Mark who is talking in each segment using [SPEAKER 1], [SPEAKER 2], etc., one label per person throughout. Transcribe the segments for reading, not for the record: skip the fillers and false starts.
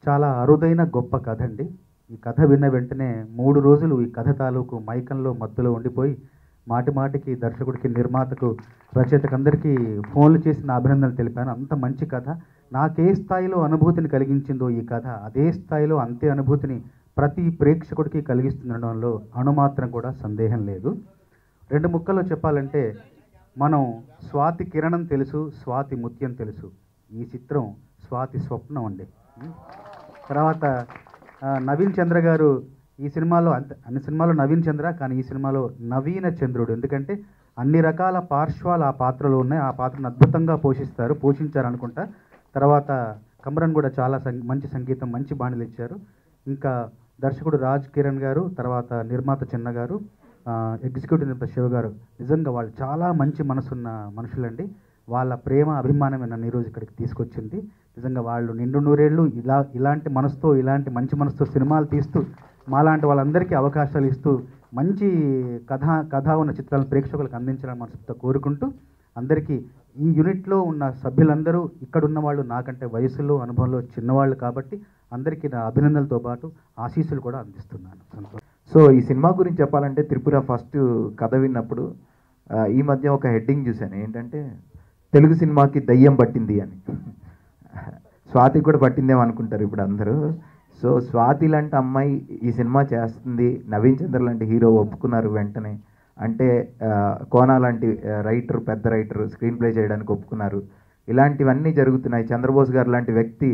[SPEAKER 1] చాలా అరుదైన గొప్ప కథ అండి. ఈ కథ విన్న వెంటనే 3 రోజులు ఈ కథ తాలూకు మైకంలో మత్తులో ఉండిపోయి మాటి మాటికి దర్శకుడికి, నిర్మాతకు, రచయితకు అందరికీ ఫోన్లు చేసి నా అభినందనలు తెలిపాను. అంత మంచి కథ. నాకే స్థాయిలో అనుభూతిని కలిగించిందో ఈ కథ అదే స్థాయిలో అంతే అనుభూతిని ప్రతి ప్రేక్షకుడికి కలిగిస్తుండడంలో అణుమాత్రం కూడా సందేహం లేదు. 2 ముక్కల్లో చెప్పాలంటే, మనం స్వాతి కిరణం తెలుసు, స్వాతి ముత్యం తెలుసు. ఈ చిత్రం స్వాతి స్వప్నం అండి. తర్వాత నవీన్ చంద్ర గారు ఈ సినిమాలో అన్ని సినిమాలో నవీన్ చంద్ర, కానీ ఈ సినిమాలో నవీన చంద్రుడు. ఎందుకంటే అన్ని రకాల పార్శ్వాలు ఆ పాత్రలో ఉన్నాయి. ఆ పాత్రను అద్భుతంగా పోషించారనుకుంటా. తర్వాత కమరన్ కూడా చాలా మంచి సంగీతం, మంచి బాణీలు ఇచ్చారు. ఇంకా దర్శకుడు రాజ్ కిరణ్ గారు, తర్వాత నిర్మాత చిన్న గారు, ఎగ్జిక్యూటివ్ నిర్మాత శివ గారు, నిజంగా వాళ్ళు చాలా మంచి మనసున్న మనుషులండి. వాళ్ళ ప్రేమ, అభిమానమే నన్ను ఈరోజు ఇక్కడికి తీసుకొచ్చింది. నిజంగా వాళ్ళు నిండు నూరేళ్ళు ఇలాంటి మనసుతో, ఇలాంటి మంచి మనసుతో సినిమాలు తీస్తూ మాలాంటి వాళ్ళందరికీ అవకాశాలు ఇస్తూ మంచి కథ ఉన్న చిత్రాలను ప్రేక్షకులకు అందించాలని మనసుతో కోరుకుంటూ, అందరికీ ఈ యూనిట్లో ఉన్న సభ్యులందరూ ఇక్కడున్న వాళ్ళు నాకంటే వయసులో, అనుభవంలో చిన్నవాళ్ళు కాబట్టి అందరికీ నా అభినందనలతో పాటు ఆశీస్సులు కూడా అందిస్తున్నాను.
[SPEAKER 2] సో ఈ సినిమా గురించి చెప్పాలంటే, త్రిపుర ఫస్ట్ కథ విన్నప్పుడు ఈ మధ్య ఒక హెడ్డింగ్ చూశాను. ఏంటంటే, తెలుగు సినిమాకి దయ్యం పట్టింది అని. స్వాతి కూడా పట్టిందేమో అనుకుంటారు ఇప్పుడు అందరూ. సో స్వాతి లాంటి అమ్మాయి ఈ సినిమా చేస్తుంది, నవీన్ చంద్ర లాంటి హీరో ఒప్పుకున్నారు వెంటనే. అంటే కోనా లాంటి రైటర్, పెద్ద రైటర్ స్క్రీన్ ప్లే చేయడానికి ఒప్పుకున్నారు. ఇలాంటివన్నీ జరుగుతున్నాయి. చంద్రబోస్ గారు లాంటి వ్యక్తి,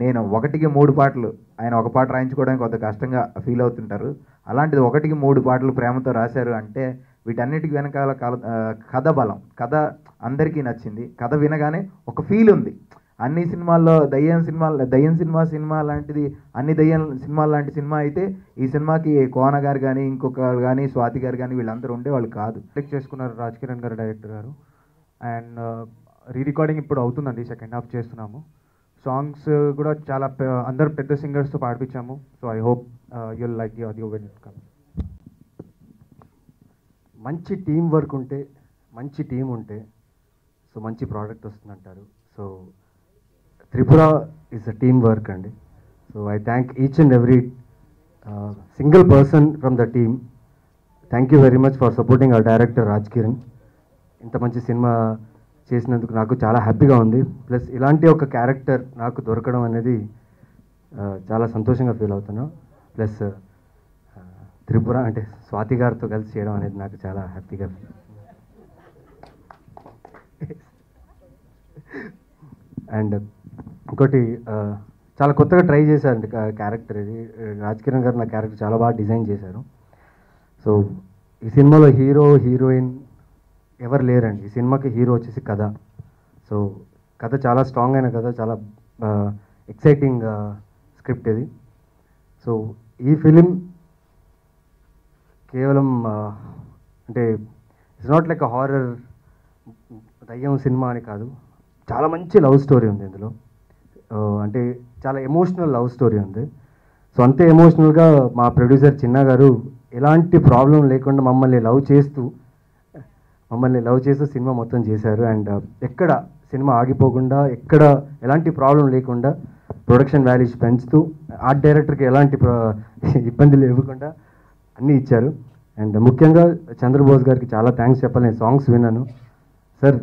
[SPEAKER 2] నేను 1కి 3 పాటలు, ఆయన ఒక పాట రాయించుకోవడానికి కొంత కష్టంగా ఫీల్ అవుతుంటారు. అలాంటిది 1కి 3 పాటలు ప్రేమతో రాశారు అంటే వీటన్నిటికి వెనకాల కథ బలం. కథ అందరికీ నచ్చింది. కథ వినగానే ఒక ఫీల్ ఉంది. అన్ని సినిమాల్లో దయ్యం సినిమా లాంటిది, అన్ని దయ్యం సినిమాలు లాంటి సినిమా అయితే ఈ సినిమాకి కోన గారు కానీ, ఇంకొకరు కానీ, స్వాతి గారు కానీ వీళ్ళందరూ ఉండేవాళ్ళు కాదు.
[SPEAKER 3] సెలెక్ట్ చేసుకున్నారు రాజ్ కిరణ్ గారు, డైరెక్టర్ గారు. అండ్ రికార్డింగ్ ఇప్పుడు అవుతుందండి, సెకండ్ హాఫ్ చేస్తున్నాము. సాంగ్స్ కూడా చాలా అందరు పెద్ద సింగర్స్తో పాడిపించాము. So I hope you'll like the audio when it comes. మంచి టీం వర్క్ ఉంటే, మంచి టీం ఉంటే సో మంచి ప్రోడక్ట్ వస్తుందంటారు. So Tripura is a team work అండి. So I thank each and every single person from the team. Thank you very much for supporting our director Raj Kiran. ఇంత మంచి cinema చేసినందుకు నాకు చాలా హ్యాపీగా ఉంది. ప్లస్ ఇలాంటి ఒక క్యారెక్టర్ నాకు దొరకడం అనేది చాలా సంతోషంగా ఫీల్ అవుతున్నాను. ప్లస్ త్రిపుర అంటే స్వాతి గారితో కలిసి చేయడం అనేది నాకు చాలా హ్యాపీగా ఫీల్. అండ్ ఇంకోటి చాలా కొత్తగా ట్రై చేశారండి క్యారెక్టర్. ఇది రాజ్ కిరణ్ గారు నా క్యారెక్టర్ చాలా బాగా డిజైన్ చేశారు. సో ఈ సినిమాలో హీరో, హీరోయిన్ ఎవరు లేరండి. ఈ సినిమాకి హీరో వచ్చేసి కథ. సో కథ చాలా స్ట్రాంగ్ అయిన కథ, చాలా ఎక్సైటింగ్ స్క్రిప్ట్ ఇది. సో ఈ ఫిలిం కేవలం అంటే it's not like a horror దయ్యం సినిమా అని కాదు. చాలా మంచి లవ్ స్టోరీ ఉంది ఇందులో. అంటే చాలా ఎమోషనల్ లవ్ స్టోరీ ఉంది. సో అంతే ఎమోషనల్గా మా ప్రొడ్యూసర్ చిన్న గారు ఎలాంటి ప్రాబ్లం లేకుండా మమ్మల్ని లవ్ చేస్తూ సినిమా మొత్తం చేశారు. అండ్ ఎక్కడ సినిమా ఆగిపోకుండా, ఎక్కడ ఎలాంటి ప్రాబ్లం లేకుండా ప్రొడక్షన్ వాల్యూస్ పెంచుతూ, ఆర్ట్ డైరెక్టర్కి ఎలాంటి ఇబ్బందులు ఇవ్వకుండా అన్నీ ఇచ్చారు. అండ్ ముఖ్యంగా చంద్రబోస్ గారికి చాలా థ్యాంక్స్ చెప్పాలి. నేను సాంగ్స్ విన్నాను సార్.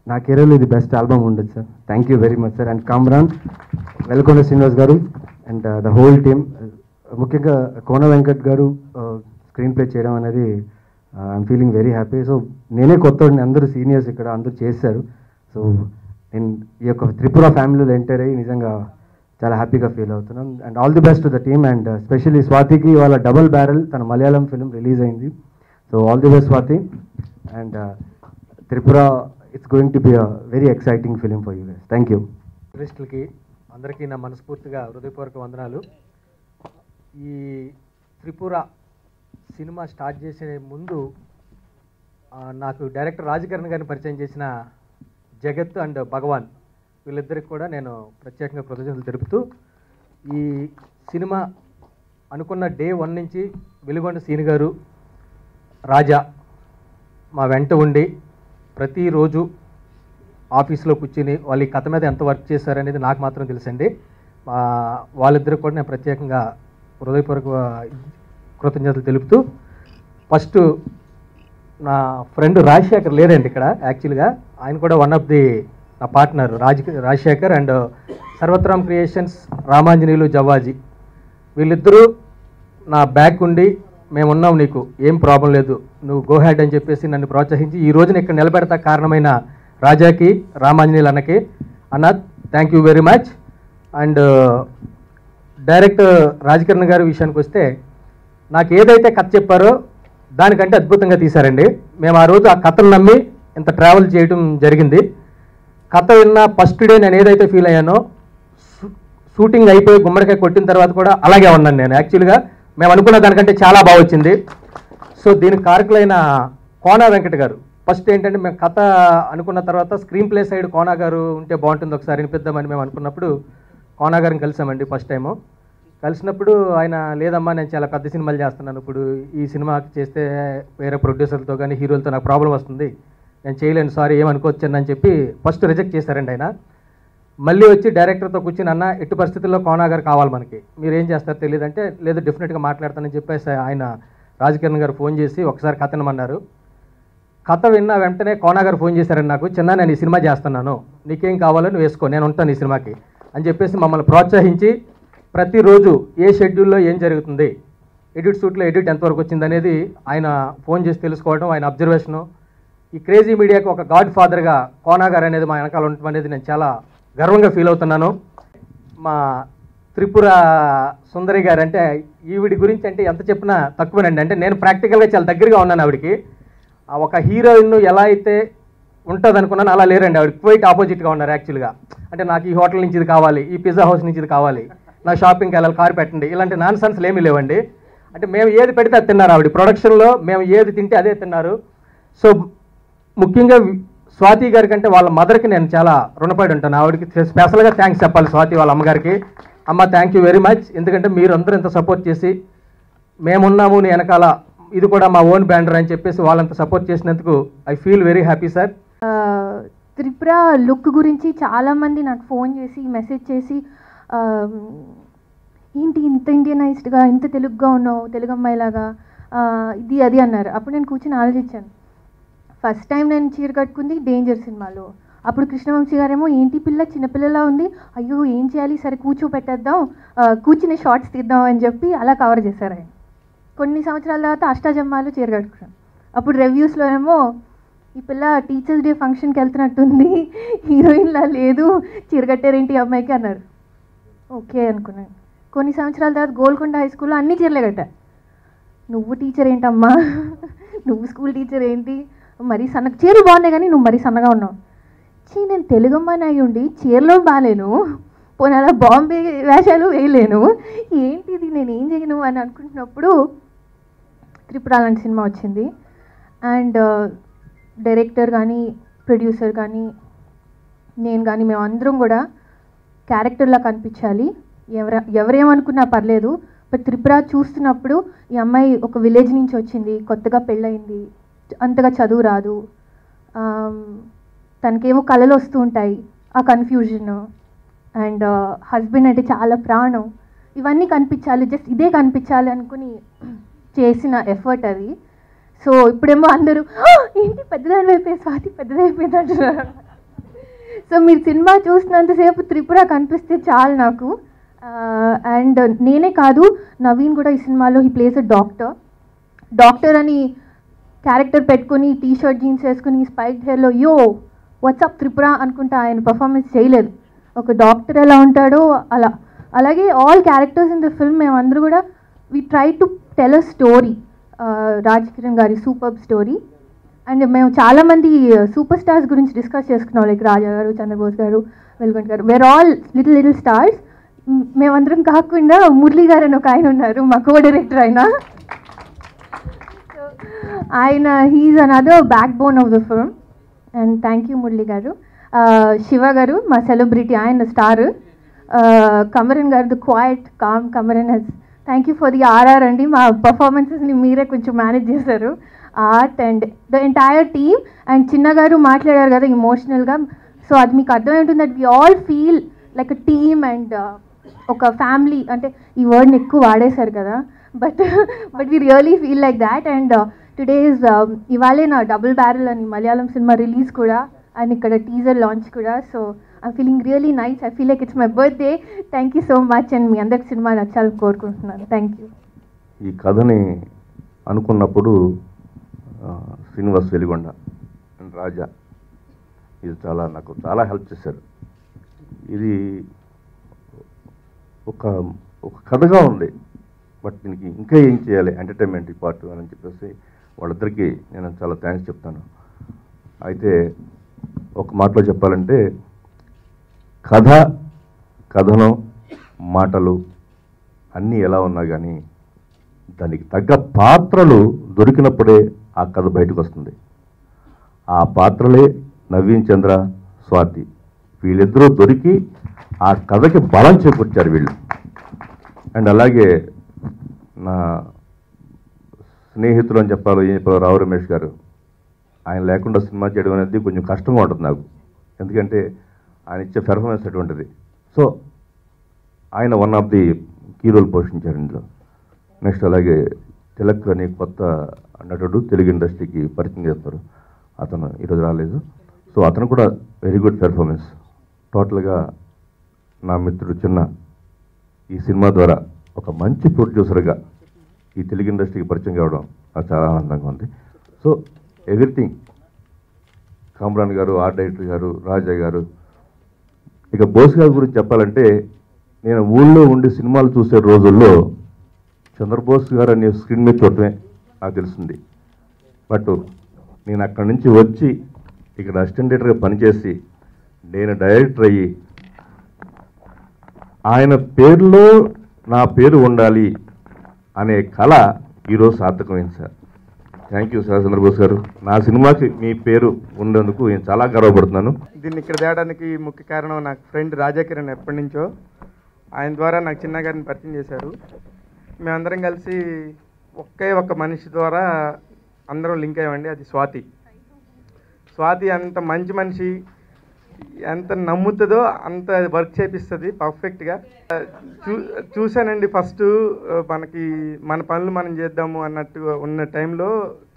[SPEAKER 3] నా కెరీర్లో ఇది బెస్ట్ ఆల్బమ్ ఉండదు sir. Thank you very much sir. And Kamran, Velkonda Srinivas గారు అండ్ ద హోల్ టీమ్, ముఖ్యంగా కోన వెంకట్ గారు స్క్రీన్ ప్లే చేయడం అనేది I'm feeling very happy. So నేనే కొత్తవాడిని, అందరూ సీనియర్స్ ఇక్కడ అందరూ చేశారు. సో నేను ఈ యొక్క త్రిపుర ఫ్యామిలీలో ఎంటర్ అయ్యి నిజంగా చాలా హ్యాపీగా ఫీల్ అవుతున్నాను. And all the best to the team. And specially స్వాతికి వాళ్ళ డబుల్ బ్యారెల్ తన మలయాళం ఫిలిం రిలీజ్ అయింది. So all the best Swathi. And Tripura it's going to be a very exciting film for you guys. Thank you.
[SPEAKER 4] జర్నలిస్టులకి అందరికీ నా మనస్ఫూర్తిగా హృదయపూర్వక వందనాలు. ఈ త్రిపుర సినిమా స్టార్ట్ చేసే ముందు నాకు డైరెక్టర్ రాజ్ కిరణ్ గారిని పరిచయం చేసిన జగత్ అండ్ భగవాన్, వీళ్ళిద్దరికి కూడా నేను ప్రత్యేకంగా కృతజ్ఞతలు తెలుపుతూ, ఈ సినిమా అనుకున్న డే 1 నుంచి వెలుగొండ సీని గారు, రాజా మా వెంట ఉండి ప్రతిరోజు ఆఫీస్లో కూర్చుని వాళ్ళు ఈ కథ మీద ఎంత వర్క్ చేశారనేది నాకు మాత్రం తెలుసండి. వాళ్ళిద్దరికి కూడా నేను ప్రత్యేకంగా హృదయపూర్వక కృతజ్ఞతలు తెలుపుతూ, ఫస్ట్ నా ఫ్రెండ్ రాజశేఖర్ లేదండి ఇక్కడ యాక్చువల్గా, ఆయన కూడా వన్ ఆఫ్ ది నా partner Rajasekhar and Sarvatram creations Ramanjaneyulu Javaji, వీళ్ళిద్దరూ నా బ్యాక్ ఉండి మేమున్నాం, నీకు ఏం ప్రాబ్లం లేదు, నువ్వు గో హ్యాడ్ అని చెప్పేసి నన్ను ప్రోత్సహించి ఈ రోజున ఇక్కడ నిలబెడతా కారణమైన రాజాకి, రామాంజనేయులు అన్నకి, అన్న thank you very much. And director Rajkiran గారి విషయానికి వస్తే, నాకు ఏదైతే కథ చెప్పారో దానికంటే అద్భుతంగా తీశారండి. మేము ఆ రోజు ఆ కథను నమ్మి ఇంత ట్రావెల్ చేయడం జరిగింది. కథ విన్న ఫస్ట్ డే నేను ఏదైతే ఫీల్ అయ్యానో, షూటింగ్ అయిపోయి గుమ్మడికాయ కొట్టిన తర్వాత కూడా అలాగే ఉన్నాను నేను. యాక్చువల్గా మేము అనుకున్న దానికంటే చాలా బాగా వచ్చింది. సో దీనికి కారకులైన కోనా వెంకట గారు, ఫస్ట్ ఏంటంటే మేము కథ అనుకున్న తర్వాత స్క్రీన్ ప్లే సైడ్ కోనా గారు ఉంటే బాగుంటుంది, ఒకసారి వినిపిద్దామని మేము అనుకున్నప్పుడు కోనా గారిని కలిసామండి ఫస్ట్ టైము. కలిసినప్పుడు ఆయన, లేదమ్మా నేను చాలా పెద్ద సినిమాలు చేస్తున్నాను, ఇప్పుడు ఈ సినిమాకి చేస్తే వేరే ప్రొడ్యూసర్లతో కానీ హీరోలతో నాకు ప్రాబ్లం వస్తుంది, నేను చేయలేను, సారీ ఏమనుకోవచ్చని అని చెప్పి ఫస్ట్ రిజెక్ట్ చేశారండి ఆయన. మళ్ళీ వచ్చి డైరెక్టర్తో కూర్చుని, అన్న ఎట్టి పరిస్థితుల్లో కోనా గారు కావాలి మనకి, మీరు ఏం చేస్తారో తెలియదంటే, లేదు డెఫినెట్గా మాట్లాడతానని చెప్పేసి ఆయన రాజకిరణ్ గారు ఫోన్ చేసి ఒకసారి కథ వినమన్నారు. కథ విన్న వెంటనే కోనా గారు ఫోన్ చేశారండి నాకు, చిన్న నేను ఈ సినిమా చేస్తున్నాను, నీకేం కావాలో నువ్వు వేసుకో, నేను ఉంటాను ఈ సినిమాకి అని చెప్పేసి మమ్మల్ని ప్రోత్సహించి, ప్రతిరోజు ఏ షెడ్యూల్లో ఏం జరుగుతుంది, ఎడిట్ షూట్లో ఎడిట్ ఎంతవరకు వచ్చింది అనేది ఆయన ఫోన్ చేసి తెలుసుకోవడం, ఆయన అబ్జర్వేషను, ఈ క్రేజీ మీడియాకి ఒక గాడ్ ఫాదర్గా కోనా గారు అనేది మా వెనకాల ఉండటం అనేది నేను చాలా గర్వంగా ఫీల్ అవుతున్నాను. మా త్రిపుర సుందరి గారు అంటే, ఈవిడి గురించి అంటే ఎంత చెప్పినా తక్కువేనండి. అంటే నేను ప్రాక్టికల్గా చాలా దగ్గరగా ఉన్నాను ఆవిడికి. ఒక హీరోయిన్ ఎలా అయితే ఉంటుంది అనుకున్నాను అలా లేరండి, ఆవిడ క్వైట్ ఆపోజిట్గా ఉన్నారు యాక్చువల్గా. అంటే నాకు ఈ హోటల్ నుంచి ఇది కావాలి, ఈ పిజ్జా హౌస్ నుంచి ఇది కావాలి, నా షాపింగ్కి వెళ్ళాలి, కారు పెట్టండి, ఇలాంటి నాన్ సెన్స్లు ఏమీ లేవండి. అంటే మేము ఏది పెడితే అది తిన్నారు ఆవిడ, ప్రొడక్షన్లో మేము ఏది తింటే అదే తిన్నారు. సో ముఖ్యంగా స్వాతి గారి కంటే వాళ్ళ మదర్కి నేను చాలా రుణపడి ఉంటాను. ఆవిడకి స్పెషల్గా థ్యాంక్స్ చెప్పాలి, స్వాతి వాళ్ళ అమ్మగారికి. అమ్మ థ్యాంక్ యూ వెరీ మచ్, ఎందుకంటే మీరు అందరూ ఇంత సపోర్ట్ చేసి, మేమున్నాము నీ వెనకాల, ఇది కూడా మా ఓన్ బ్యానర్ అని చెప్పేసి వాళ్ళంత సపోర్ట్ చేసినందుకు I feel very happy sir.
[SPEAKER 5] Tripura look గురించి చాలామంది నాకు ఫోన్ చేసి మెసేజ్ చేసి, ఏంటి ఇంత ఇండియనైజ్డ్గా ఇంత తెలుగుగా ఉన్నావు, తెలుగు అమ్మాయిలాగా, ఇది అది అన్నారు. అప్పుడు నేను కూర్చొని ఆలోచించాను. ఫస్ట్ టైం నేను చీర కట్టుకుంది డేంజర్ సినిమాలో. అప్పుడు కృష్ణవంశీ గారేమో ఏంటి పిల్ల చిన్నపిల్లలా ఉంది, అయ్యో ఏం చేయాలి, సరే కూర్చోపెట్టేద్దాం, కూర్చుని షార్ట్స్ తీద్దాం అని చెప్పి అలా కవర్ చేశారు ఆయన. కొన్ని సంవత్సరాల తర్వాత అష్టాజమ్మాలు చీర కట్టుకున్నాను. అప్పుడు రివ్యూస్లో ఏమో ఈ పిల్ల టీచర్స్ డే ఫంక్షన్కి వెళ్తున్నట్టుంది, హీరోయిన్లా లేదు, చీర కట్టారేంటి అమ్మాయికి అన్నారు. ఓకే అనుకున్నాను. కొన్ని సంవత్సరాల తర్వాత గోల్కొండ హై స్కూల్లో అన్ని చీరలే కట్టా. నువ్వు టీచర్ ఏంటమ్మా, నువ్వు స్కూల్ టీచర్ ఏంటి, మరీ సన్నగా, చీరలు బాగున్నాయి కానీ నువ్వు మరీ సన్నగా ఉన్నావు. నేను తెలుగమ్మని అయి ఉండి చీరలో బాగాలేను, పోనీ అలా బాంబే వేషాలు వేయలేను, ఏంటిది నేను ఏం చేయను అని అనుకుంటున్నప్పుడు త్రిపుర లాంటి సినిమా వచ్చింది. అండ్ డైరెక్టర్ కానీ ప్రొడ్యూసర్ కానీ నేను కానీ మేమందరం కూడా క్యారెక్టర్లా కనిపించాలి, ఎవరేమనుకున్నా పర్లేదు. బట్ త్రిపుర చూస్తున్నప్పుడు ఈ అమ్మాయి ఒక విలేజ్ నుంచి వచ్చింది, కొత్తగా పెళ్ళయింది, అంతగా చదువు రాదు, తనకేమో కళలు వస్తూ ఉంటాయి, ఆ కన్ఫ్యూజన్, అండ్ హస్బెండ్ అంటే చాలా ప్రాణం, ఇవన్నీ కనిపించాలి, జస్ట్ ఇదే కనిపించాలి అనుకుని చేసిన ఎఫర్ట్ అది. సో ఇప్పుడేమో అందరూ ఏంటి పెద్దదాని అయిపోయి స్వాతి పెద్దదైపోయింది అంటున్నారు. సో మీరు సినిమా చూసినంతసేపు త్రిపుర కనిపిస్తే చాలు నాకు. అండ్ నేనే కాదు, నవీన్ కూడా ఈ సినిమాలో హీ ప్లేస్ అ డాక్టర్ అని క్యారెక్టర్ పెట్టుకొని టీ షర్ట్ జీన్స్ వేసుకుని స్పైక్ హెయిర్లో యో వాట్సాప్ త్రిపుర అనుకుంటా ఆయన పర్ఫార్మెన్స్ చేయలేదు. ఒక డాక్టర్ ఎలా ఉంటాడో అలా. అలాగే all characters in the film మేమందరూ కూడా we try to tell a story, Rajkiran గారి సూపర్ స్టోరీ. అండ్ మేము చాలామంది సూపర్ స్టార్స్ గురించి డిస్కస్ చేసుకున్నాం, లైక్ రాజా గారు, చంద్రబోస్ గారు, వెల్గొండ గారు, వేర్ ఆల్ లిటిల్ స్టార్స్. మేమందరం కాకుండా మురళీ గారు అని ఒక ఆయన ఉన్నారు, మా కో డైరెక్టర్ ఆయన he's another back bone of the film. And thank you Murali గారు. శివ గారు మా సెలబ్రిటీ, ఆయన స్టార్. కమరన్ గారు the quiet calm Kamran he's, thank you for the RR అండి, మా పర్ఫార్మెన్సెస్ని మీరే కొంచెం మేనేజ్ చేశారు, art and the entire team. And చిన్న గారు మాట్లాడారు కదా ఇమోషనల్గా, సో అది మీకు అర్థమవుతుంది that we all feel like a team. And ఒక ఫ్యామిలీ అంటే ఈ వర్డ్ని ఎక్కువ వాడేశారు కదా, but we really feel like that. And today is ఇవాళే నా డబుల్ బ్యారల్ అని మలయాళం సినిమా రిలీజ్ కూడా, అండ్ ఇక్కడ టీజర్ లాంచ్ కూడా. So I'm feeling really nice. I feel like it's my birthday. Thank you so much. And మీ అందరికి సినిమా నచ్చాలని కోరుకుంటున్నాను. Thank you.
[SPEAKER 6] ఈ కథని అనుకున్నప్పుడు శ్రీనివాస్ వెలిగొండ అండ్ రాజా ఇది నాకు చాలా హెల్ప్ చేశారు. ఇది ఒక కథగా ఉంది, బట్ దీనికి ఇంకా ఏం చేయాలి ఎంటర్టైన్మెంట్ ఈ పార్ట్ అని చెప్పేసి వాళ్ళిద్దరికీ నేను చాలా థ్యాంక్స్ చెప్తాను. అయితే ఒక మాటలో చెప్పాలంటే కథనం మాటలు అన్నీ ఎలా ఉన్నా కానీ దానికి తగ్గ పాత్రలు దొరికినప్పుడే ఆ కథ బయటకు వస్తుంది. ఆ పాత్రలే నవీన్ చంద్ర, స్వాతి వీళ్ళిద్దరూ దొరికి ఆ కథకి బలం చేకూర్చారు వీళ్ళు. అండ్ అలాగే నా స్నేహితులు అని చెప్పాలో ఏం చెప్పాలో రావు రమేష్ గారు, ఆయన లేకుండా సినిమా చేయడం అనేది కొంచెం కష్టంగా ఉంటుంది నాకు, ఎందుకంటే ఆయన ఇచ్చే పెర్ఫార్మెన్స్ అటువంటిది. సో ఆయన one of the key role పోషించారు ఇందులో. నెక్స్ట్ అలాగే తిలక్ అని కొత్త నటుడు తెలుగు ఇండస్ట్రీకి పరిచయం చేస్తారు, అతను ఈరోజు రాలేదు. సో అతను కూడా వెరీ గుడ్ పెర్ఫార్మెన్స్. టోటల్గా నా మిత్రుడు చిన్న ఈ సినిమా ద్వారా ఒక మంచి ప్రొడ్యూసర్గా ఈ తెలుగు ఇండస్ట్రీకి పరిచయం కావడం నాకు చాలా ఆనందంగా ఉంది. సో ఎవ్రీథింగ్ కామ్రాన్ గారు, ఆర్ట్ డైరెక్టర్ గారు, రాజా గారు. ఇక బోస్ గారి గురించి చెప్పాలంటే నేను ఊళ్ళో ఉండి సినిమాలు చూసే రోజుల్లో చంద్రబోస్ గారు అనే స్క్రీన్ మీద చూడటమే నాకు తెలిసింది. బట్ నేను అక్కడి నుంచి వచ్చి ఇక్కడ అసిస్టెంట్ డైరెక్టర్గా పనిచేసి నేను డైరెక్టర్ అయ్యి ఆయన పేరులో నా పేరు ఉండాలి అనే కళ ఈరోజు సార్థకమైంది sir. Thank you sir Chandrabose గారు. నా సినిమాకి మీ పేరు ఉండేందుకు నేను చాలా గర్వపడుతున్నాను.
[SPEAKER 7] దీన్ని ఇక్కడ తేడానికి ముఖ్య కారణం నాకు ఫ్రెండ్ రాజాకిరణ్ ఎప్పటి నుంచో, ఆయన ద్వారా నాకు చిన్న గారిని పరిచయం చేశారు. మేమందరం కలిసి ఒక్క మనిషి ద్వారా అందరం లింక్ అయ్యామండి, అది స్వాతి. స్వాతి అంత మంచి మనిషి, ఎంత నమ్ముతుందో అంత వర్క్ చేపిస్తుంది పర్ఫెక్ట్గా. చూశానండి ఫస్ట్ మన పనులు మనం చేద్దాము అన్నట్టుగా ఉన్న టైంలో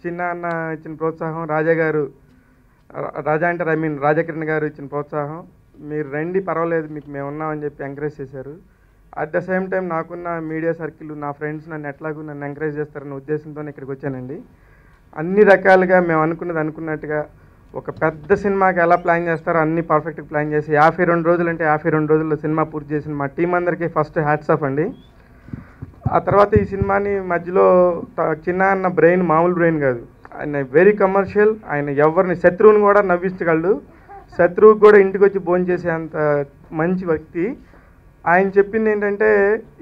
[SPEAKER 7] చిన్న అన్న ఇచ్చిన ప్రోత్సాహం, రాజా అంటే రాజకిరణ్ గారు ఇచ్చిన ప్రోత్సాహం, మీరు రండి పర్వాలేదు మీకు మేము ఉన్నామని చెప్పి ఎంకరేజ్ చేశారు. అట్ ద సేమ్ టైం నాకున్న మీడియా సర్కిల్, నా ఫ్రెండ్స్ నన్ను ఎంకరేజ్ చేస్తారన్న ఉద్దేశంతో ఇక్కడికి వచ్చానండి. అన్ని రకాలుగా మేము అనుకున్నట్టుగా ఒక పెద్ద సినిమాకి ఎలా ప్లాన్ చేస్తారో అన్ని పర్ఫెక్ట్గా ప్లాన్ చేసి 52 రోజులు అంటే 52 రోజుల్లో సినిమా పూర్తి చేసిన మా టీం అందరికీ ఫస్ట్ హ్యాట్స్ ఆఫ్ అండి. ఆ తర్వాత ఈ సినిమాని మధ్యలో చిన్న అన్న బ్రెయిన్ మామూలు బ్రెయిన్ కాదు, ఆయన వెరీ కమర్షియల్. ఆయన ఎవరిని శత్రువుని కూడా నవ్వించగలడు, శత్రువుకి కూడా ఇంటికి వచ్చి భోజనం చేసేంత మంచి వ్యక్తి. ఆయన చెప్పింది ఏంటంటే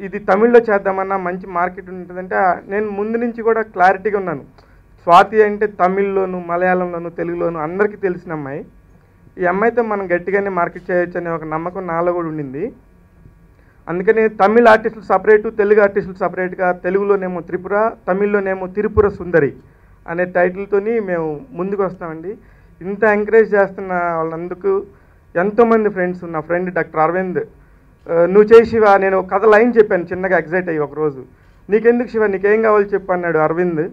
[SPEAKER 7] ఇది తమిళ్లో చేద్దామన్నా మంచి మార్కెట్ ఉంటుందంటే నేను ముందు నుంచి కూడా క్లారిటీగా ఉన్నాను. స్వాతి అంటే తమిళ్లోను, మలయాళంలోను, తెలుగులోను అందరికీ తెలిసిన అమ్మాయి. ఈ అమ్మాయితో మనం గట్టిగానే మార్కెట్ చేయొచ్చు అనే ఒక నమ్మకం నాలో కూడా ఉండింది. అందుకని తమిళ ఆర్టిస్టులు సపరేటు, తెలుగు ఆర్టిస్టులు సపరేట్గా, తెలుగులోనేమో త్రిపుర, తమిళ్లోనేమో తిరుపుర సుందరి అనే టైటిల్తోని మేము ముందుకు వస్తామండి. ఇంత ఎంకరేజ్ చేస్తున్న వాళ్ళందుకు ఎంతోమంది ఫ్రెండ్స్, నా ఫ్రెండ్ డాక్టర్ అరవింద్, నువ్వు చేయి శివ, నేను కథ లైన్ చెప్పాను చిన్నగా ఎగ్జైట్ అయ్యి ఒకరోజు, నీకెందుకు శివ నీకేం కావాలో చెప్పు అన్నాడు అరవింద్.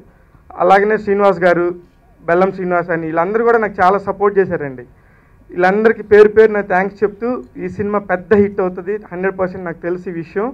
[SPEAKER 7] అలాగనే శ్రీనివాస్ గారు, బెల్లం శ్రీనివాస్ అని వీళ్ళందరూ కూడా నాకు చాలా సపోర్ట్ చేశారండి. వీళ్ళందరికీ పేరు పేరు నాకు థ్యాంక్స్ చెప్తూ ఈ సినిమా పెద్ద హిట్ అవుతుంది 100% నాకు తెలిసి విషయం.